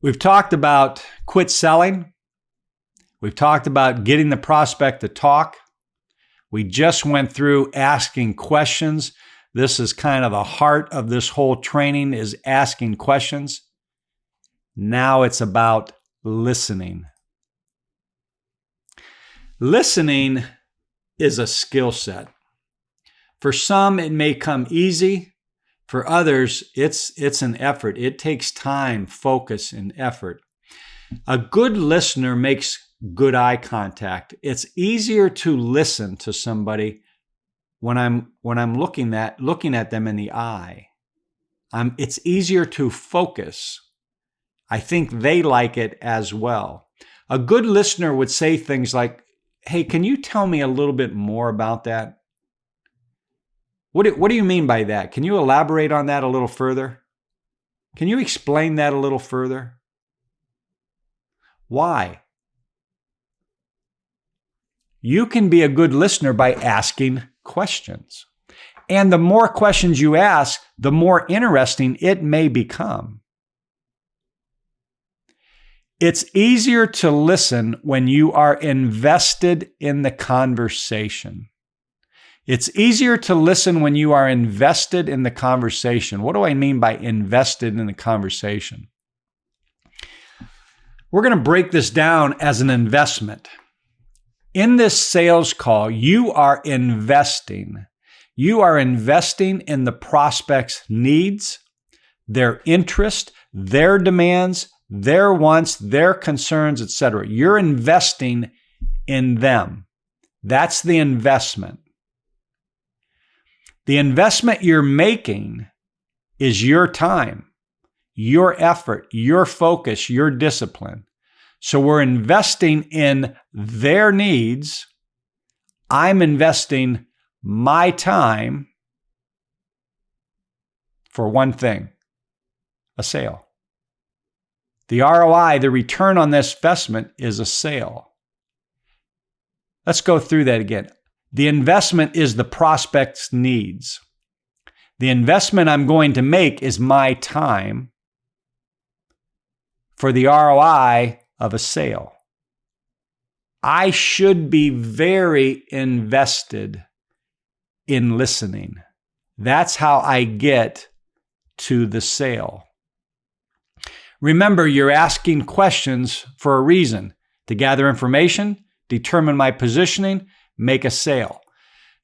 We've talked about quit selling. We've talked about getting the prospect to talk. We just went through asking questions. This is kind of the heart of this whole training, is asking questions. Now it's about listening. Listening is a skill set. For some, it may come easy. For others, it's an effort. It takes time, focus, and effort. A good listener makes good eye contact. It's easier to listen to somebody when I'm looking at them in the eye. It's easier to focus. I think they like it as well. A good listener would say things like, "Hey, can you tell me a little bit more about that? What do you mean by that? Can you elaborate on that a little further? Can you explain that a little further?" Why? You can be a good listener by asking questions. And the more questions you ask, the more interesting it may become. It's easier to listen when you are invested in the conversation. It's easier to listen when you are invested in the conversation. What do I mean by invested in the conversation? We're going to break this down as an investment. In this sales call, you are investing. You are investing in the prospect's needs, their interest, their demands, their wants, their concerns, etc. You're investing in them. That's the investment. The investment you're making is your time, your effort, your focus, your discipline. So we're investing in their needs. I'm investing my time for one thing, a sale. The ROI, the return on this investment, is a sale. Let's go through that again. The investment is the prospect's needs. The investment I'm going to make is my time for the ROI of a sale. I should be very invested in listening. That's how I get to the sale. Remember, you're asking questions for a reason: to gather information, determine my positioning, make a sale.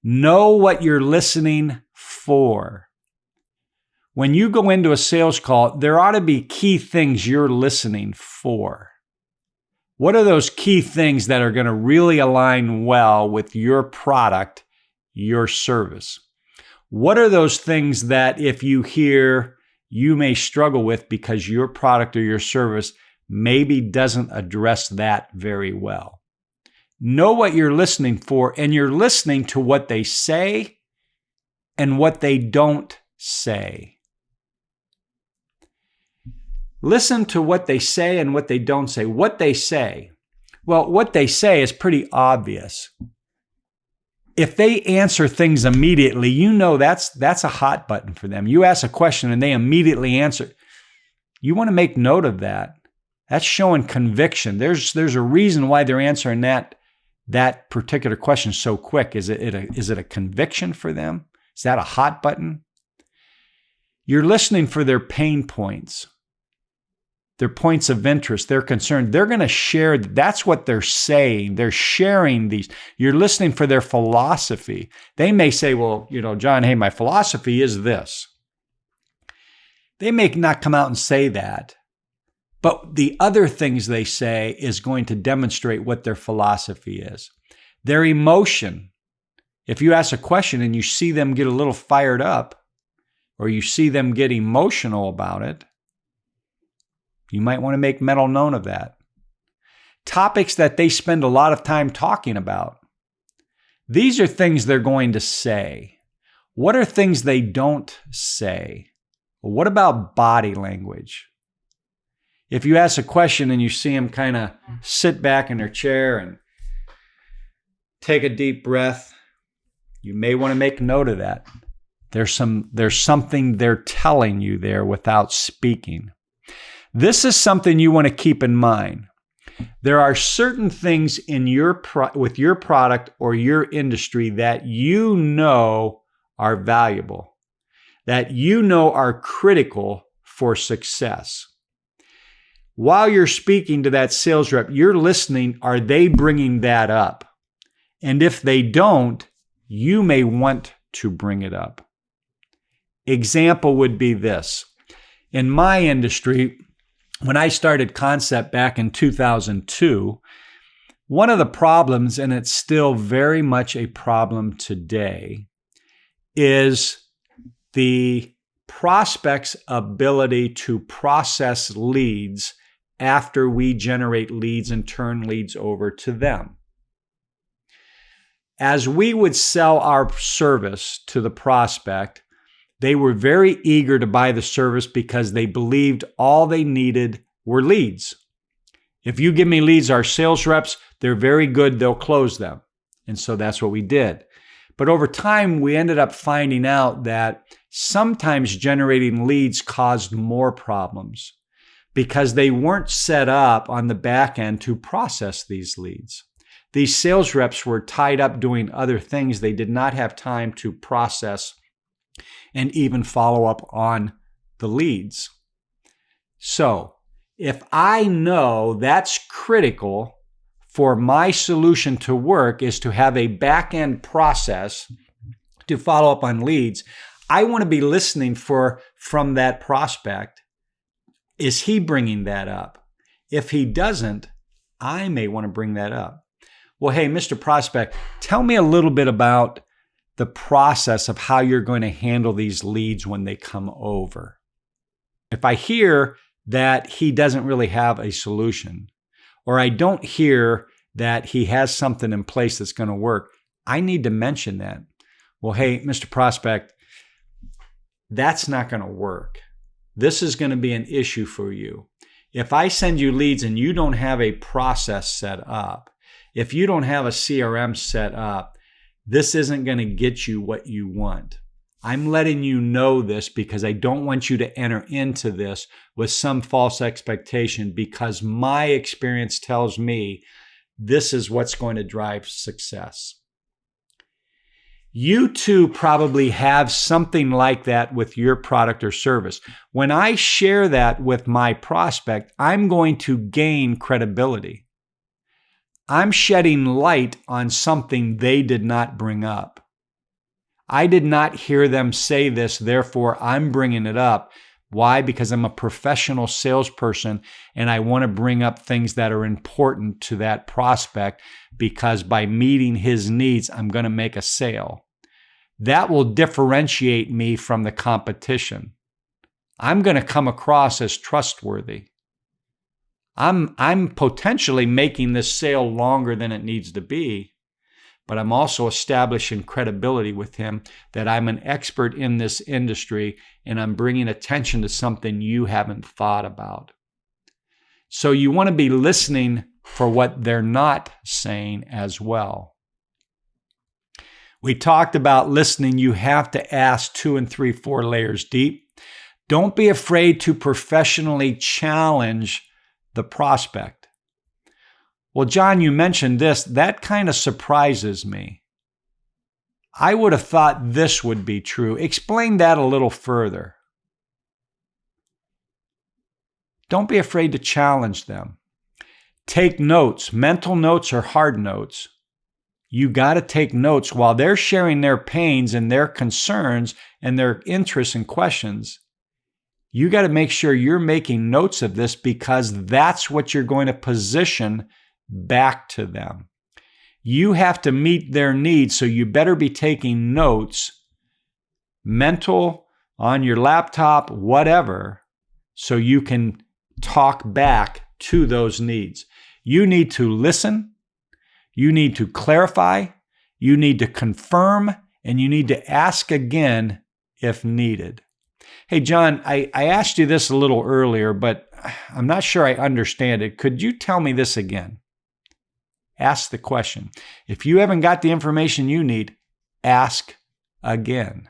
Know what you're listening for. When you go into a sales call, there ought to be key things you're listening for. What are those key things that are going to really align well with your product, your service? What are those things that if you hear, you may struggle with because your product or your service maybe doesn't address that very well? Know what you're listening for, and you're listening to what they say and what they don't say. Listen to what they say and what they don't say. What they say. Well, what they say is pretty obvious. If they answer things immediately, you know that's a hot button for them. You ask a question and they immediately answer. You want to make note of that. That's showing conviction. There's a reason why they're answering that particular question so quick. Is it a conviction for them? Is that a hot button? You're listening for their pain points, their points of interest, their concern. They're going to share. That's what they're saying. They're sharing these. You're listening for their philosophy. They may say, well, John, hey, my philosophy is this. They may not come out and say that, but the other things they say is going to demonstrate what their philosophy is. Their emotion. If you ask a question and you see them get a little fired up, or you see them get emotional about it, you might want to make mental note of that. Topics that they spend a lot of time talking about. These are things they're going to say. What are things they don't say? Well, what about body language? If you ask a question and you see them kind of sit back in their chair and take a deep breath, you may want to make note of that. There's something they're telling you there without speaking. This is something you want to keep in mind. There are certain things in with your product or your industry that you know are valuable, that you know are critical for success. While you're speaking to that sales rep, you're listening. Are they bringing that up? And if they don't, you may want to bring it up. Example would be this. In my industry, when I started Concept back in 2002, one of the problems, and it's still very much a problem today, is the prospect's ability to process leads after we generate leads and turn leads over to them. As we would sell our service to the prospect, they were very eager to buy the service because they believed all they needed were leads. If you give me leads, our sales reps, they're very good, they'll close them. And so that's what we did. But over time, we ended up finding out that sometimes generating leads caused more problems because they weren't set up on the back end to process these leads. These sales reps were tied up doing other things. They did not have time to process and even follow up on the leads. So if I know that's critical for my solution to work is to have a back-end process to follow up on leads, I want to be listening from that prospect. Is he bringing that up? If he doesn't, I may want to bring that up. Well, hey, Mr. Prospect, tell me a little bit about the process of how you're going to handle these leads when they come over. If I hear that he doesn't really have a solution, or I don't hear that he has something in place that's going to work, I need to mention that. Well, hey, Mr. Prospect, that's not going to work. This is going to be an issue for you. If I send you leads and you don't have a process set up, if you don't have a CRM set up, this isn't going to get you what you want. I'm letting you know this because I don't want you to enter into this with some false expectation, because my experience tells me this is what's going to drive success. You too probably have something like that with your product or service. When I share that with my prospect, I'm going to gain credibility. I'm shedding light on something they did not bring up. I did not hear them say this, therefore I'm bringing it up. Why? Because I'm a professional salesperson and I want to bring up things that are important to that prospect, because by meeting his needs, I'm going to make a sale. That will differentiate me from the competition. I'm going to come across as trustworthy. I'm potentially making this sale longer than it needs to be, but I'm also establishing credibility with him that I'm an expert in this industry and I'm bringing attention to something you haven't thought about. So you want to be listening for what they're not saying as well. We talked about listening. You have to ask 2 and 3, 4 layers deep. Don't be afraid to professionally challenge the prospect. Well, John, you mentioned this. That kind of surprises me. I would have thought this would be true. Explain that a little further. Don't be afraid to challenge them. Take notes, mental notes or hard notes. You got to take notes while they're sharing their pains and their concerns and their interests and questions. You got to make sure you're making notes of this, because that's what you're going to position back to them. You have to meet their needs, so you better be taking notes, mental, on your laptop, whatever, so you can talk back to those needs. You need to listen, you need to clarify, you need to confirm, and you need to ask again if needed. Hey, John, I asked you this a little earlier, but I'm not sure I understand it. Could you tell me this again? Ask the question. If you haven't got the information you need, ask again.